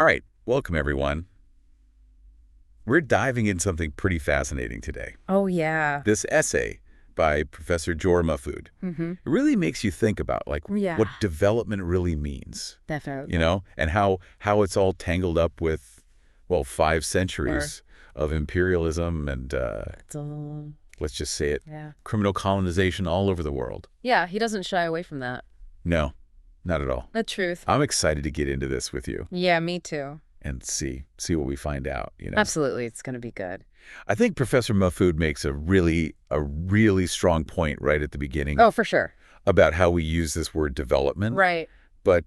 All right, welcome everyone. We're diving in something pretty fascinating today. Oh, yeah. This essay by Professor Jor Mahfood. It really makes you think about what development really means. Definitely. You know, and how it's all tangled up with, well, 5 centuries of imperialism and, let's just say it, criminal colonization all over the world. Yeah, he doesn't shy away from that. No, not at all. The truth. I'm excited to get into this with you. Yeah, me too. And see what we find out, you know. Absolutely, it's going to be good. I think Professor Mahfood makes a really strong point right at the beginning. Oh, for sure. About how we use this word development. Right. But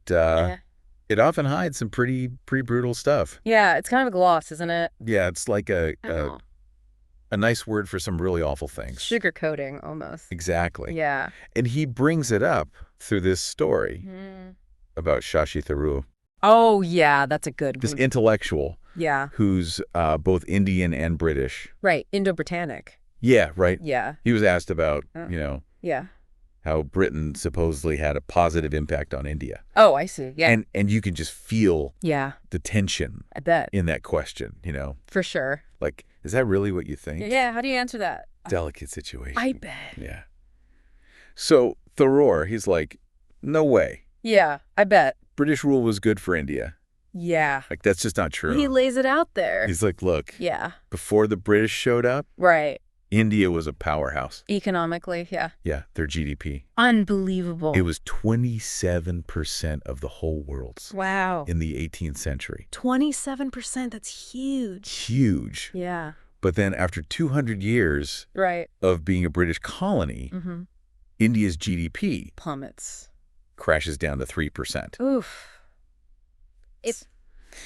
it often hides some pretty brutal stuff. Yeah, it's kind of a gloss, isn't it? Yeah, it's like a nice word for some really awful things. Sugarcoating, almost. Exactly. Yeah. And he brings it up through this story about Shashi Tharoor. Oh, yeah, that's a good one. This intellectual. Yeah. Who's both Indian and British. Right, Indo-Britannic. Yeah, right. Yeah. He was asked about, Yeah. how Britain supposedly had a positive impact on India. Oh, I see. Yeah. And you can just feel the tension I bet. in that question, you know? For sure. Like, is that really what you think? Yeah, how do you answer that? Delicate situation. I bet. Yeah. So Tharoor, he's like, no way. Yeah, I bet. British rule was good for India. Yeah. Like, that's just not true. He lays it out there. He's like, look. Yeah. Before the British showed up. Right. India was a powerhouse. Economically, yeah. Yeah, their GDP. Unbelievable. It was 27% of the whole world's. Wow. In the 18th century. 27%, that's huge. Huge. Yeah. But then after 200 years of being a British colony, India's GDP plummets. Crashes down to 3%. Oof. It's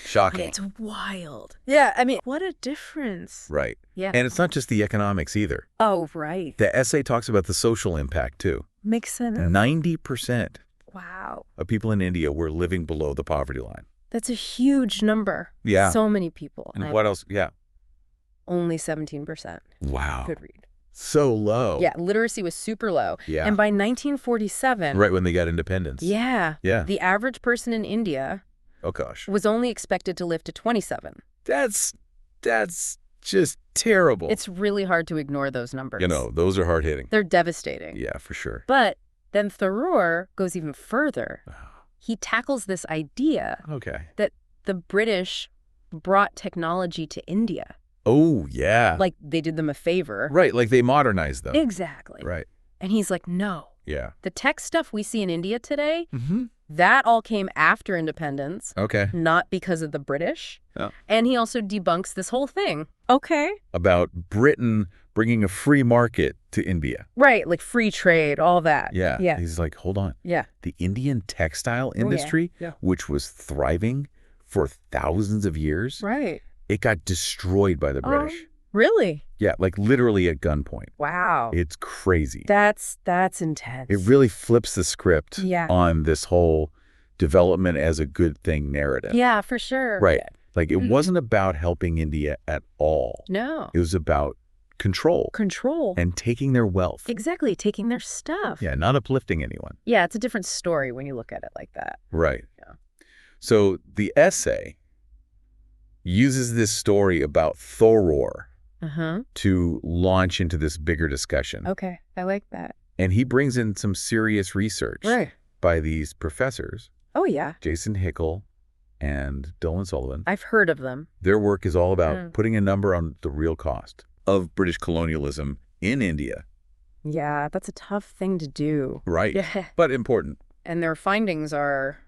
shocking. It's wild. Yeah, I mean, what a difference. Right. Yeah. And it's not just the economics either. Oh, right. The essay talks about the social impact, too. Makes sense. 90% wow. of people in India were living below the poverty line. That's a huge number. Yeah. So many people. And what else? Yeah. Only 17%. Wow. Could read. So low. Yeah, literacy was super low. Yeah. And by 1947... Right when they got independence. Yeah. Yeah. The average person in India... Oh, gosh. ...was only expected to live to 27. That's just terrible. It's really hard to ignore those numbers. You know, those are hard-hitting. They're devastating. Yeah, for sure. But then Tharoor goes even further. He tackles this idea that the British brought technology to India. Oh, yeah. Like they did them a favor. Right, like they modernized them. Exactly. Right. And he's like, no. Yeah. The tech stuff we see in India today, that all came after independence. Okay. Not because of the British. Oh. And he also debunks this whole thing. Okay. About Britain bringing a free market to India. Right, like free trade, all that. Yeah. Yeah. He's like, hold on. Yeah. The Indian textile industry, which was thriving for thousands of years. Right. It got destroyed by the British. Really? Yeah, like literally at gunpoint. Wow. It's crazy. That's intense. It really flips the script on this whole development as a good thing narrative. Yeah, for sure. Right. Like it wasn't about helping India at all. No. It was about control. Control. And taking their wealth. Exactly, taking their stuff. Yeah, not uplifting anyone. Yeah, it's a different story when you look at it like that. Right. Yeah. So the essay uses this story about Tharoor to launch into this bigger discussion. Okay, I like that. And he brings in some serious research by these professors. Oh, yeah. Jason Hickel and Dylan Sullivan. I've heard of them. Their work is all about putting a number on the real cost of British colonialism in India. Yeah, that's a tough thing to do. Right. Yeah. But important. And their findings are,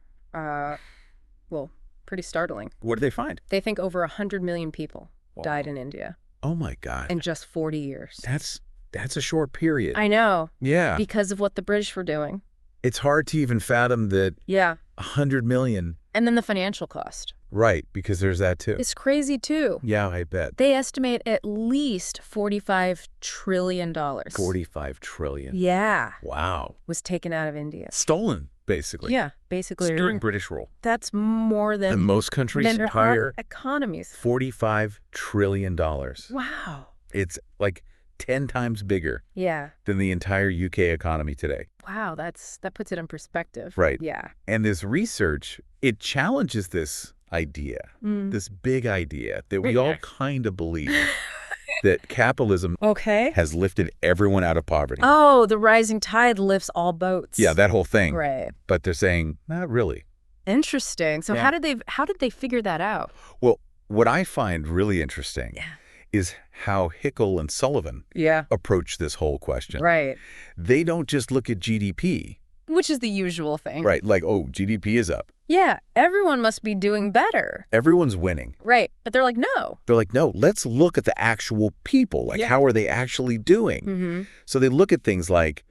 well, pretty startling. What did they find? They think over 100 million people died in India. Oh, my God. In just 40 years. That's a short period. I know. Yeah. Because of what the British were doing. It's hard to even fathom that 100 million. And then the financial cost. Right, because there's that too. It's crazy too. Yeah, I bet. They estimate at least $45 trillion. 45 trillion. Yeah. Wow. Was taken out of India. Stolen, basically. Yeah, basically. During British rule. That's more than most countries' entire economies. $45 trillion. Wow. It's like 10 times bigger than the entire UK economy today. Wow, that puts it in perspective. Right. Yeah. And this research, it challenges this idea, this big idea that we all kind of believe that capitalism has lifted everyone out of poverty. Oh, the rising tide lifts all boats. Yeah, that whole thing. Right. But they're saying, not really. Interesting. So how did they figure that out? Well, what I find really interesting is how Hickel and Sullivan approach this whole question. Right. They don't just look at GDP. Which is the usual thing. Right, like, oh, GDP is up. Yeah, everyone must be doing better. Everyone's winning. Right, but they're like, no. They're like, no, let's look at the actual people. Like, how are they actually doing? So they look at things like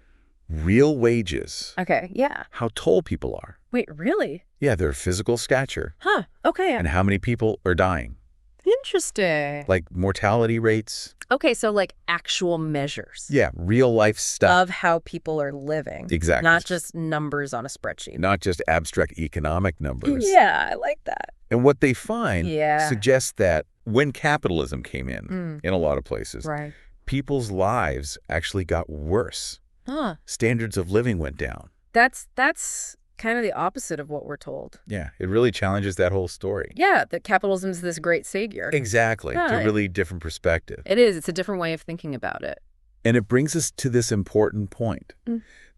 real wages. Okay, yeah. How tall people are. Wait, really? Yeah, their physical stature. Huh, okay. And how many people are dying. Interesting. Like mortality rates. Okay, so like actual measures. Yeah, real life stuff. Of how people are living. Exactly. Not just numbers on a spreadsheet. Not just abstract economic numbers. Yeah, I like that. And what they find suggests that when capitalism came in a lot of places, people's lives actually got worse. Huh. Standards of living went down. That's kind of the opposite of what we're told. Yeah, it really challenges that whole story. Yeah, that capitalism's this great savior. Exactly. It's a really different perspective. It is. It's a different way of thinking about it. And it brings us to this important point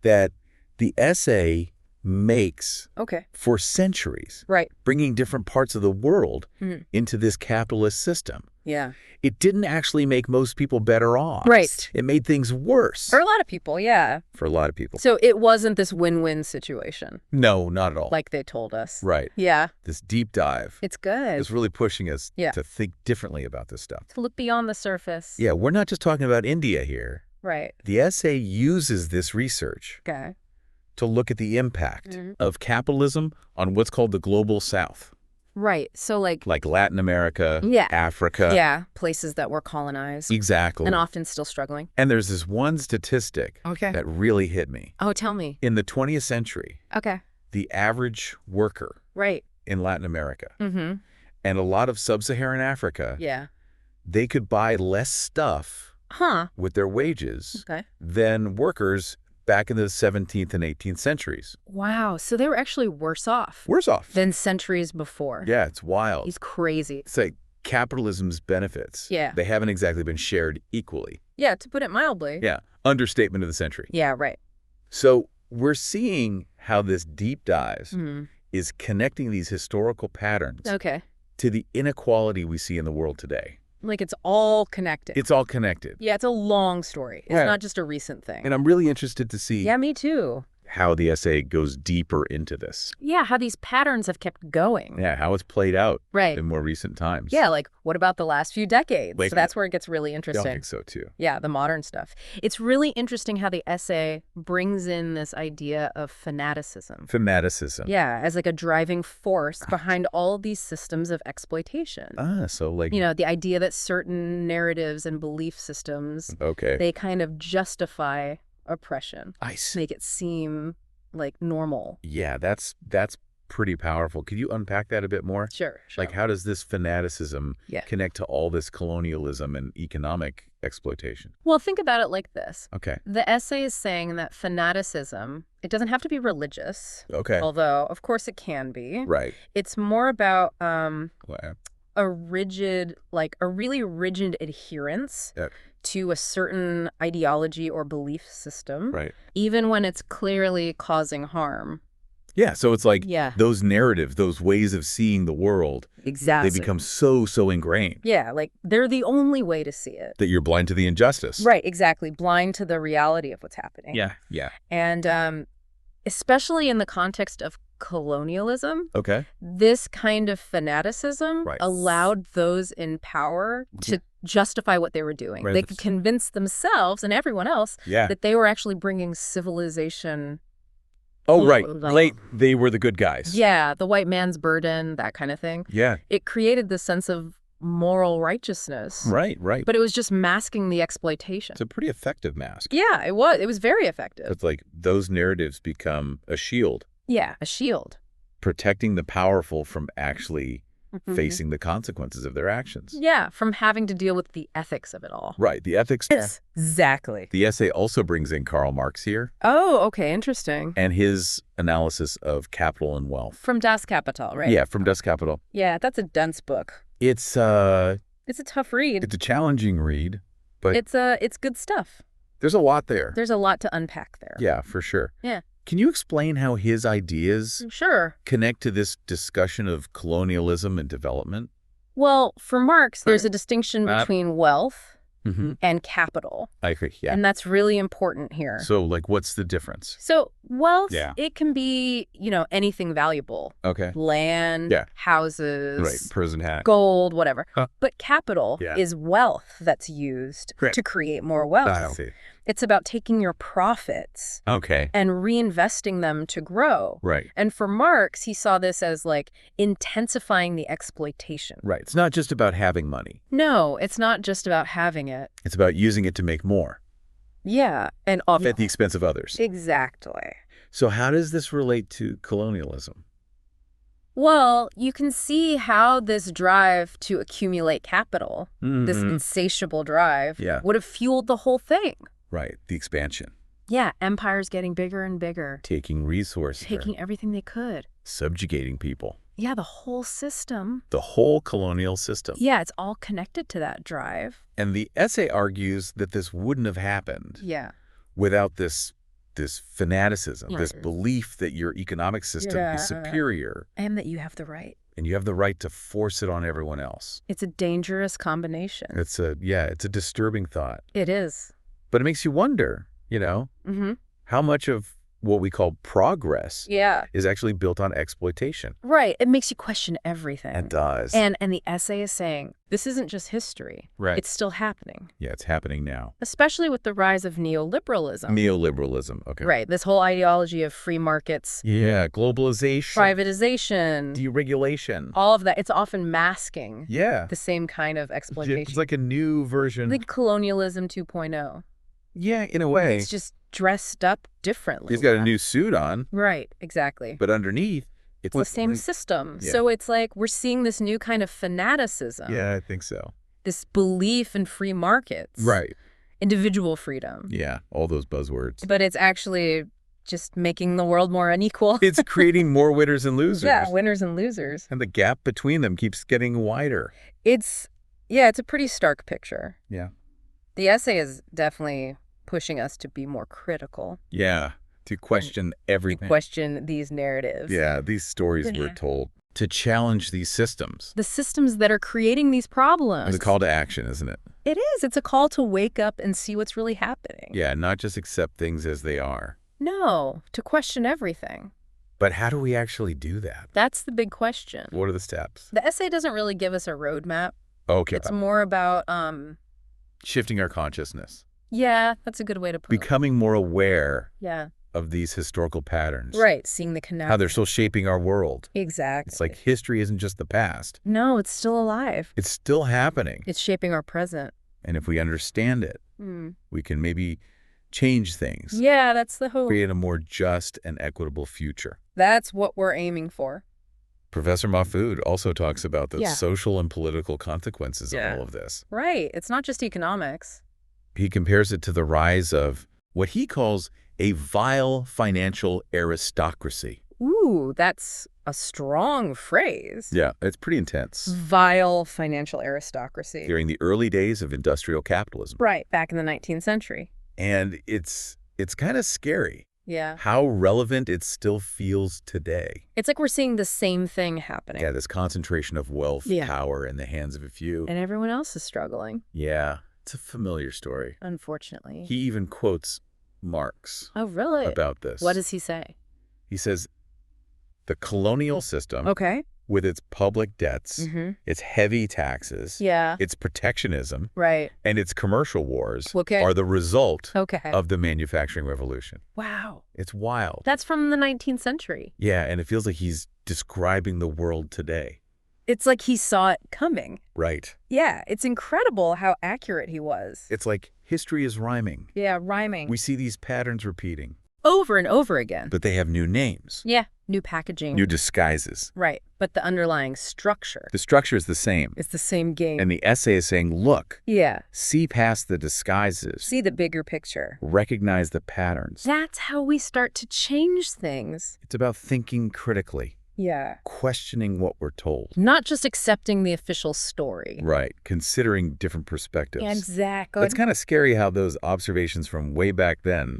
that the essay makes for centuries, bringing different parts of the world into this capitalist system. Yeah. It didn't actually make most people better off. Right. It made things worse. For a lot of people, yeah. For a lot of people. So it wasn't this win-win situation. No, not at all. Like they told us. Right. Yeah. This deep dive. It's good. It's really pushing us to think differently about this stuff. To look beyond the surface. Yeah, we're not just talking about India here. Right. The essay uses this research to look at the impact of capitalism on what's called the global south. Right. So like Latin America, Africa. Yeah. Places that were colonized. Exactly. And often still struggling. And there's this one statistic that really hit me. Oh, tell me. In the 20th century, the average worker in Latin America and a lot of sub-Saharan Africa, they could buy less stuff with their wages than workers back in the 17th and 18th centuries. Wow. So they were actually worse off. Worse off. Than centuries before. Yeah, it's wild. It's crazy. It's like capitalism's benefits. Yeah. They haven't exactly been shared equally. Yeah, to put it mildly. Yeah. Understatement of the century. Yeah, right. So we're seeing how this deep dive is connecting these historical patterns to the inequality we see in the world today. Like it's all connected. It's all connected. Yeah, it's a long story. It's not just a recent thing. And I'm really interested to see me too. How the essay goes deeper into this. Yeah, how these patterns have kept going. Yeah, how it's played out in more recent times. Yeah, like what about the last few decades? So that's where it gets really interesting. I think so too. Yeah, the modern stuff. It's really interesting how the essay brings in this idea of fanaticism. Fanaticism. Yeah, as like a driving force behind all of these systems of exploitation. So like... You know, the idea that certain narratives and belief systems, they kind of justify oppression. I see. Make it seem like normal. Yeah, that's pretty powerful. Could you unpack that a bit more? Sure. Like how does this fanaticism connect to all this colonialism and economic exploitation? Well, think about it like this. Okay. The essay is saying that fanaticism, it doesn't have to be religious. Okay. Although, of course, it can be. Right. It's more about a really rigid adherence to a certain ideology or belief system, even when it's clearly causing harm. Yeah, so it's like those narratives, those ways of seeing the world, they become so ingrained. Yeah, like they're the only way to see it. That you're blind to the injustice. Right, exactly. Blind to the reality of what's happening. Yeah. And especially in the context of colonialism, this kind of fanaticism allowed those in power to justify what they were doing. They could convince themselves and everyone else that they were actually bringing civilization. Oh, right. They were the good guys. Yeah, the white man's burden, that kind of thing. Yeah. It created this sense of moral righteousness. Right. But it was just masking the exploitation. It's a pretty effective mask. Yeah, it was. It was very effective. It's like those narratives become a shield. Yeah, a shield. Protecting the powerful from actually facing the consequences of their actions. Yeah, from having to deal with the ethics of it all. Right, the ethics. Yes, exactly. The essay also brings in Karl Marx here. Oh, okay, interesting. And his analysis of capital and wealth. From Das Kapital, right? Yeah, from Das Kapital. Yeah, that's a dense book. It's a tough read. It's a challenging read, but it's good stuff. There's a lot there. There's a lot to unpack there. Yeah, for sure. Yeah. Can you explain how his ideas connect to this discussion of colonialism and development? Well, for Marx, there's a distinction between wealth and capital. I agree, yeah. And that's really important here. So, what's the difference? So, wealth, it can be, anything valuable. Okay. Land, houses. Right, prison hack. Gold, whatever. But capital is wealth that's used to create more wealth. I see. It's about taking your profits and reinvesting them to grow. Right. And for Marx, he saw this as intensifying the exploitation. Right. It's not just about having money. No, it's not just about having it. It's about using it to make more. Yeah. And at the expense of others. Exactly. So how does this relate to colonialism? Well, you can see how this drive to accumulate capital, this insatiable drive, would have fueled the whole thing. Right, the expansion. Yeah, empires getting bigger and bigger. Taking resources. Taking everything they could. Subjugating people. Yeah, the whole system. The whole colonial system. Yeah, it's all connected to that drive. And the essay argues that this wouldn't have happened without this fanaticism, this belief that your economic system is superior. And that you have the right. And you have the right to force it on everyone else. It's a dangerous combination. It's a disturbing thought. It is. But it makes you wonder, how much of what we call progress is actually built on exploitation. Right. It makes you question everything. It does. And the essay is saying, this isn't just history. Right. It's still happening. Yeah, it's happening now. Especially with the rise of neoliberalism. Neoliberalism, okay. Right. This whole ideology of free markets. Yeah, globalization. Privatization. Deregulation. All of that. It's often masking the same kind of exploitation. It's like a new version. Like colonialism 2.0. Yeah, in a way. It's just dressed up differently. He's got a new suit on. Right, exactly. But underneath, it's the same system. Yeah. So it's like we're seeing this new kind of fanaticism. Yeah, I think so. This belief in free markets. Right. Individual freedom. Yeah, all those buzzwords. But it's actually just making the world more unequal. It's creating more winners and losers. Yeah, winners and losers. And the gap between them keeps getting wider. It's a pretty stark picture. Yeah. The essay is definitely pushing us to be more critical. Yeah, to question everything. To question these narratives. Yeah, these stories we're told. To challenge these systems. The systems that are creating these problems. It's a call to action, isn't it? It is. It's a call to wake up and see what's really happening. Yeah, not just accept things as they are. No, to question everything. But how do we actually do that? That's the big question. What are the steps? The essay doesn't really give us a roadmap. Okay. It's more about shifting our consciousness. Yeah, that's a good way to put it. Becoming more aware of these historical patterns. Right, seeing the connection. How they're still shaping our world. Exactly. It's like history isn't just the past. No, it's still alive. It's still happening. It's shaping our present. And if we understand it, we can maybe change things. Yeah, that's the hope. Create a more just and equitable future. That's what we're aiming for. Professor Mahfoud also talks about the social and political consequences of all of this. Right. It's not just economics. He compares it to the rise of what he calls a vile financial aristocracy. Ooh, that's a strong phrase. Yeah, it's pretty intense. Vile financial aristocracy. During the early days of industrial capitalism. Right, back in the 19th century. And it's kind of scary. Yeah. How relevant it still feels today. It's like we're seeing the same thing happening. Yeah, this concentration of wealth, power in the hands of a few. And everyone else is struggling. Yeah, it's a familiar story. Unfortunately. He even quotes Marx. Oh, really? About this. What does he say? He says, the colonial system, with its public debts, its heavy taxes, its protectionism, and its commercial wars are the result of the manufacturing revolution. Wow. It's wild. That's from the 19th century. Yeah, and it feels like he's describing the world today. It's like he saw it coming. Right. Yeah, it's incredible how accurate he was. It's like history is rhyming. Yeah, rhyming. We see these patterns repeating. over and over again. But they have new names. Yeah, new packaging. New disguises. Right, but the underlying structure. The structure is the same. It's the same game. And the essay is saying, look, yeah, see past the disguises. See the bigger picture. Recognize the patterns. That's how we start to change things. It's about thinking critically. Yeah. Questioning what we're told. Not just accepting the official story. Right. Considering different perspectives. Exactly. It's kind of scary how those observations from way back then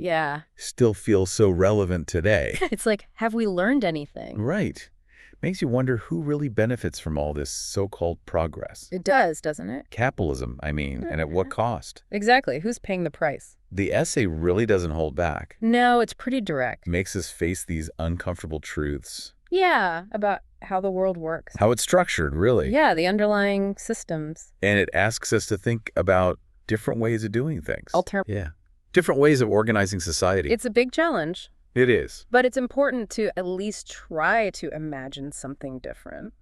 still feel so relevant today. It's like, have we learned anything? Right. Makes you wonder who really benefits from all this so-called progress. It does, doesn't it? Capitalism, I mean, and at what cost? Exactly. Who's paying the price? The essay really doesn't hold back. No, it's pretty direct. Makes us face these uncomfortable truths. Yeah, about how the world works. How it's structured, really. Yeah, the underlying systems. And it asks us to think about different ways of doing things. Yeah. Different ways of organizing society. It's a big challenge. It is. But it's important to at least try to imagine something different.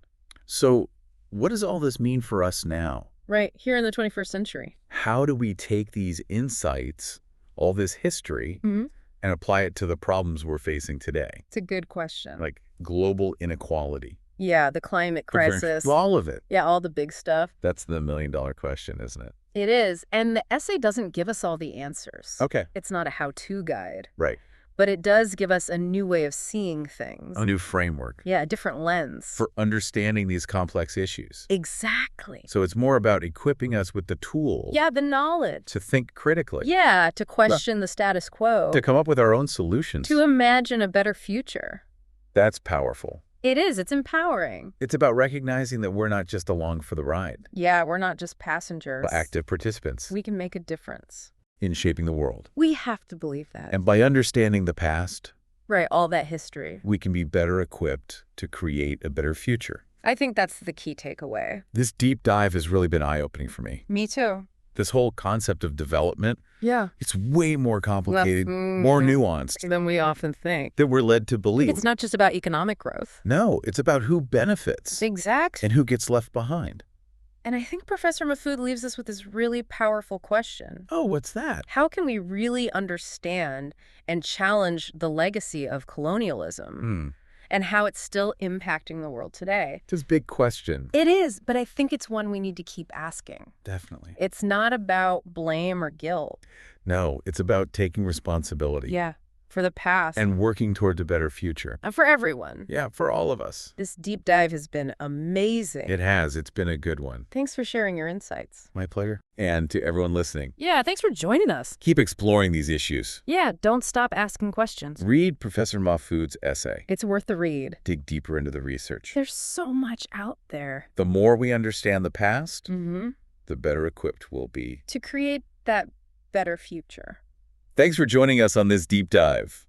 So what does all this mean for us now? Right, here in the 21st century. How do we take these insights, all this history, and apply it to the problems we're facing today? It's a good question. Like global inequality. Yeah, the climate crisis. All of it. Yeah, all the big stuff. That's the million-dollar question, isn't it? It is. And the essay doesn't give us all the answers. Okay. It's not a how-to guide. Right. But it does give us a new way of seeing things. A new framework. Yeah, a different lens. For understanding these complex issues. Exactly. So it's more about equipping us with the tools. Yeah, the knowledge. To think critically. Yeah, to question the status quo. To come up with our own solutions. To imagine a better future. That's powerful. It is. It's empowering. It's about recognizing that we're not just along for the ride. Yeah, we're not just passengers. But active participants. We can make a difference. In shaping the world. We have to believe that. And by understanding the past, right, all that history, we can be better equipped to create a better future. I think that's the key takeaway. This deep dive has really been eye-opening for me. Me too. This whole concept of development, it's way more complicated, more nuanced than we often think. That we're led to believe. It's not just about economic growth. No, it's about who benefits. Exactly. And who gets left behind. And I think Professor Mahfoud leaves us with this really powerful question. Oh, what's that? How can we really understand and challenge the legacy of colonialism and how it's still impacting the world today? It's a big question. It is, but I think it's one we need to keep asking. Definitely. It's not about blame or guilt. No, it's about taking responsibility. Yeah. For the past. And working toward a better future. And for everyone. Yeah, for all of us. This deep dive has been amazing. It has. It's been a good one. Thanks for sharing your insights. My pleasure. And to everyone listening. Yeah, thanks for joining us. Keep exploring these issues. Yeah, don't stop asking questions. Read Professor Mahfoud's essay. It's worth the read. Dig deeper into the research. There's so much out there. The more we understand the past, the better equipped we'll be. To create that better future. Thanks for joining us on this deep dive.